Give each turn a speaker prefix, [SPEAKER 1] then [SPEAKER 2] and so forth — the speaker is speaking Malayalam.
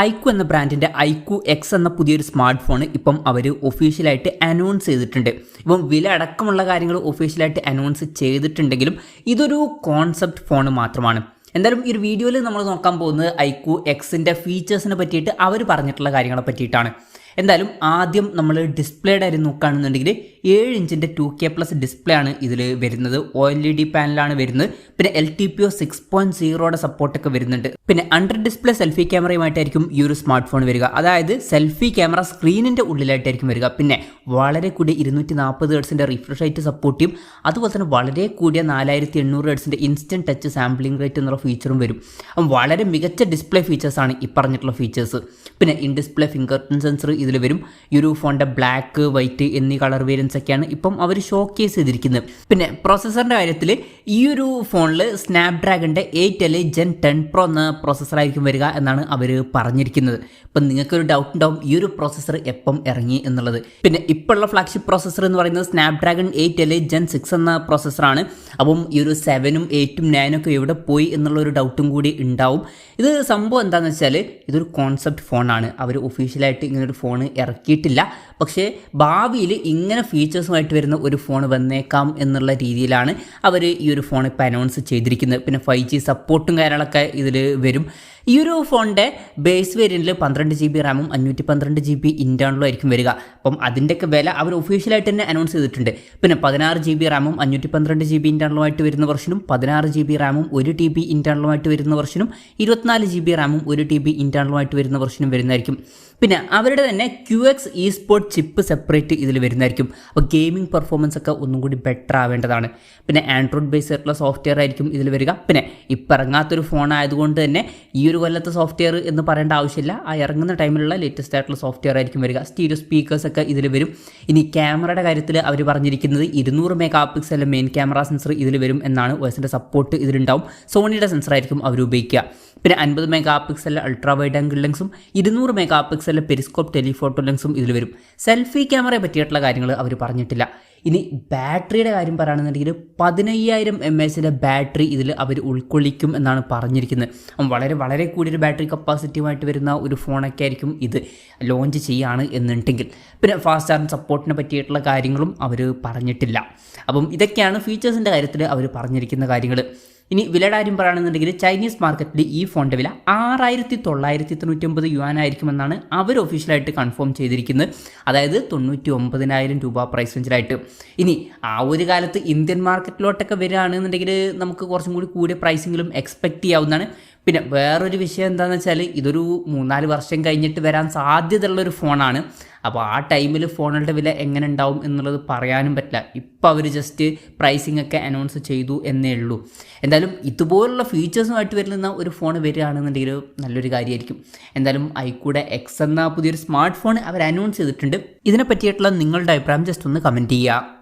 [SPEAKER 1] ഐക്യു എന്ന ബ്രാൻഡിൻ്റെ ഐക്യു എക്സ് എന്ന പുതിയൊരു സ്മാർട്ട് ഫോൺ ഇപ്പം അവർ ഒഫീഷ്യലായിട്ട് അനൗൺസ് ചെയ്തിട്ടുണ്ട്. ഇപ്പം വില അടക്കമുള്ള കാര്യങ്ങൾ ഒഫീഷ്യലായിട്ട് അനൗൺസ് ചെയ്തിട്ടുണ്ടെങ്കിലും ഇതൊരു കോൺസെപ്റ്റ് ഫോൺ മാത്രമാണ്. എന്തായാലും ഈ ഒരു വീഡിയോയിൽ നമ്മൾ നോക്കാൻ പോകുന്നത് ഐക്യു എക്സിൻ്റെ ഫീച്ചേഴ്സിനെ പറ്റിയിട്ട് അവർ പറഞ്ഞിട്ടുള്ള കാര്യങ്ങളെ പറ്റിയിട്ടാണ്. എന്തായാലും ആദ്യം നമ്മൾ ഡിസ്പ്ലേയുടെ കാര്യം നോക്കുകയാണെന്നുണ്ടെങ്കിൽ 7 ഇഞ്ചിൻ്റെ 2K+ ഡിസ്പ്ലേ ആണ് ഇതിൽ വരുന്നത്. OLED പാനലാണ് വരുന്നത്. പിന്നെ LTPO 6.0യുടെ സപ്പോർട്ടൊക്കെ വരുന്നുണ്ട്. പിന്നെ അണ്ടർ ഡിസ്പ്ലേ സെൽഫി ക്യാമറയുമായിട്ടായിരിക്കും ഈ ഒരു സ്മാർട്ട് ഫോൺ വരിക. അതായത് സെൽഫി ക്യാമറ സ്ക്രീനിൻ്റെ ഉള്ളിലായിട്ടായിരിക്കും വരിക. പിന്നെ വളരെ കൂടിയ 240 ഹെർട്സിൻ്റെ റിഫ്രഷ് റേറ്റ് സപ്പോർട്ട് ചെയ്യും. അതുപോലെ തന്നെ വളരെ കൂടിയ 4800 ഹെർട്സിൻ്റെ ഇൻസ്റ്റൻറ്റ് ടച്ച് സാമ്പിളിംഗ് റേറ്റ് എന്നുള്ള ഫീച്ചറും വരും. അപ്പം വളരെ മികച്ച ഡിസ്പ്ലേ ഫീച്ചേഴ്സാണ് ഈ പറഞ്ഞിട്ടുള്ള ഫീച്ചേഴ്സ്. പിന്നെ in display finger print sensor ഇതിൽ വരും. ഈ ഒരു ഫോണിൻ്റെ ബ്ലാക്ക്, വൈറ്റ് എന്നീ കളർ വേരിയൻസ് ഒക്കെയാണ് ഇപ്പം അവർ ഷോക്കേസ് ചെയ്തിരിക്കുന്നത്. പിന്നെ പ്രോസസ്സറിൻ്റെ കാര്യത്തിൽ ഈ ഒരു ഫോണിൽ സ്നാപ്ഡ്രാഗണിൻ്റെ 8L Gen 10 Pro എന്ന പ്രോസസ്സറായിരിക്കും വരിക എന്നാണ് അവർ പറഞ്ഞിരിക്കുന്നത്. ഇപ്പം നിങ്ങൾക്കൊരു ഡൗട്ട് ഉണ്ടാവും ഈ ഒരു പ്രോസസ്സർ എപ്പം ഇറങ്ങി എന്നുള്ളത്. പിന്നെ ഇപ്പോഴുള്ള ഫ്ലാഗ്ഷിപ്പ് പ്രോസസ്സർ എന്ന് പറയുന്നത് സ്നാപ്ഡ്രാഗൺ 8L Gen 6 എന്ന പ്രോസസ്സറാണ്. അപ്പം ഈ ഒരു 7ഉം 8ഉം 9ഉം ഒക്കെ എവിടെ പോയി എന്നുള്ളൊരു ഡൗട്ടും കൂടി ഉണ്ടാവും. ഇത് സംഭവം എന്താണെന്ന് വെച്ചാൽ ഇതൊരു കോൺസെപ്റ്റ് ഫോണാണ്. അവർ ഒഫീഷ്യലായിട്ട് ഇങ്ങനൊരു ഫോൺ ഇറക്കിയിട്ടില്ല. പക്ഷേ ഭാവിയിൽ ഇങ്ങനെ ഫീച്ചേഴ്സുമായിട്ട് വരുന്ന ഒരു ഫോൺ വന്നേക്കാം എന്നുള്ള രീതിയിലാണ് അവർ ഈ ഒരു ഫോൺ ഇപ്പോൾ അനൗൺസ് ചെയ്തിരിക്കുന്നത്. പിന്നെ 5G സപ്പോർട്ടും കാര്യങ്ങളൊക്കെ ഇതിൽ വരും. ഈ ഒരു ഫോണിൻ്റെ ബേസ് വേരിയൻറ്റിൽ 12 GB റാമും 512 GB ഇൻറ്റേർണലും ആയിരിക്കും വരിക. അപ്പം അതിൻ്റെയൊക്കെ വില അവർ ഒഫീഷ്യലായിട്ട് തന്നെ അനൗൺസ് ചെയ്തിട്ടുണ്ട്. പിന്നെ 16 GB റാമും 512 GB ഇൻറ്റേർണലുമായിട്ട് വരുന്ന വെർഷനും 16 GB റാമും 1 TB ഇൻറ്റേർണലുമായിട്ട് വരുന്ന വെർഷനും 24 GB റാമും 1 TB ഇൻറ്റേർണലുമായിട്ട് വരുന്ന വെർഷനും വരുന്നതായിരിക്കും. പിന്നെ അവരുടെ തന്നെ QX eSport ചിപ്പ് സെപ്പറേറ്റ് ഇതിൽ വരുന്നതായിരിക്കും. അപ്പോൾ ഗെയിമിംഗ് പെർഫോമൻസ് ഒക്കെ ഒന്നും കൂടി ബെറ്റർ ആവേണ്ടതാണ്. പിന്നെ ആൻഡ്രോയിഡ് ബേസ് ആയിട്ടുള്ള സോഫ്റ്റ്വെയർ ആയിരിക്കും ഇതിൽ വരിക. പിന്നെ ഇപ്പം ഇറങ്ങാത്തൊരു ഫോൺ ആയതുകൊണ്ട് തന്നെ ഈ ഒരു കൊല്ലത്തെ സോഫ്റ്റ്വെയർ എന്ന് പറയേണ്ട ആവശ്യമില്ല. ആ ഇറങ്ങുന്ന ടൈമിലുള്ള ലേറ്റസ്റ്റ് ആയിട്ടുള്ള സോഫ്റ്റ്വെയർ ആയിരിക്കും വരിക. സ്റ്റീരിയോ സ്പീക്കേഴ്സ് ഒക്കെ ഇതിൽ വരും. ഇനി ക്യാമറയുടെ കാര്യത്തിൽ അവർ പറഞ്ഞിരിക്കുന്നത് 200 MP മെയിൻ ക്യാമറ സെൻസർ ഇതിൽ വരും എന്നാണ്. OSൻ്റെ സപ്പോർട്ട് ഇതിലുണ്ടാവും. സോണിയുടെ സെൻസർ ആയിരിക്കും അവർ ഉപയോഗിക്കുക. പിന്നെ 50 MP അൾട്രാ വൈഡ് ആംഗിൾ ലെൻസും 200 MP പെരിസ്കോപ്പ് ടെലിഫോട്ടോ ലെൻസും ഇതിൽ വരും. സെൽഫി ക്യാമറയെ പറ്റിയിട്ടുള്ള കാര്യങ്ങൾ അവർ പറഞ്ഞിട്ടില്ല. ഇനി ബാറ്ററിയുടെ കാര്യം പറയുകയാണെന്നുണ്ടെങ്കിൽ 15000 mAh ബാറ്ററി ഇതിൽ അവർ ഉൾക്കൊള്ളിക്കും എന്നാണ് പറഞ്ഞിരിക്കുന്നത്. വളരെ വളരെ കൂടിയൊരു ബാറ്ററി കപ്പാസിറ്റിയുമായിട്ട് വരുന്ന ഒരു ഫോണൊക്കെ ആയിരിക്കും ഇത് ലോഞ്ച് ചെയ്യുകയാണ് എന്നുണ്ടെങ്കിൽ. പിന്നെ ഫാസ്റ്റ് ചാർജ് സപ്പോർട്ടിനെ പറ്റിയിട്ടുള്ള കാര്യങ്ങളും അവർ പറഞ്ഞിട്ടില്ല. അപ്പം ഇതൊക്കെയാണ് ഫീച്ചേഴ്സിൻ്റെ കാര്യത്തിൽ അവർ പറഞ്ഞിരിക്കുന്ന കാര്യങ്ങൾ. ഇനി വിലയുടെ കാര്യം പറയുകയാണെന്നുണ്ടെങ്കിൽ ചൈനീസ് മാർക്കറ്റിൽ ഈ ഫോണിൻ്റെ വില 6999 യുവാൻ ആയിരിക്കുമെന്നാണ് അവർ ഒഫീഷ്യലായിട്ട് കൺഫേം ചെയ്തിരിക്കുന്നത്. അതായത് 99,000 രൂപ പ്രൈസ് റേഞ്ചിലായിട്ട്. ഇനി ആ ഒരു കാലത്ത് ഇന്ത്യൻ മാർക്കറ്റിലോട്ടൊക്കെ വരികയാണെന്നുണ്ടെങ്കിൽ നമുക്ക് കുറച്ചും കൂടി കൂടിയ പ്രൈസിങ്ങിലും എക്സ്പെക്റ്റ് ചെയ്യാവുന്നതാണ്. പിന്നെ വേറൊരു വിഷയം എന്താണെന്ന് വെച്ചാൽ ഇതൊരു 3-4 വർഷം കഴിഞ്ഞിട്ട് വരാൻ സാധ്യതയുള്ളൊരു ഫോണാണ്. അപ്പോൾ ആ ടൈമിൽ ഫോണുകളുടെ വില എങ്ങനെ ഉണ്ടാവും എന്നുള്ളത് പറയാനും പറ്റില്ല. ഇപ്പോൾ അവർ ജസ്റ്റ് പ്രൈസിംഗ് ഒക്കെ അനൗൺസ് ചെയ്തു എന്നേ ഉള്ളൂ. എന്തായാലും ഇതുപോലുള്ള ഫീച്ചേഴ്സുമായിട്ട് വരുന്ന ഒരു ഫോൺ വരികയാണെന്നുണ്ടെങ്കിൽ നല്ലൊരു കാര്യമായിരിക്കും. എന്തായാലും ഐക്യുയുടെ എക്സ് എന്ന പുതിയൊരു സ്മാർട്ട് ഫോൺ അവർ അനൗൺസ് ചെയ്തിട്ടുണ്ട്. ഇതിനെ പറ്റിയിട്ടുള്ള നിങ്ങളുടെ അഭിപ്രായം ജസ്റ്റ് ഒന്ന് കമൻറ്റ് ചെയ്യുക.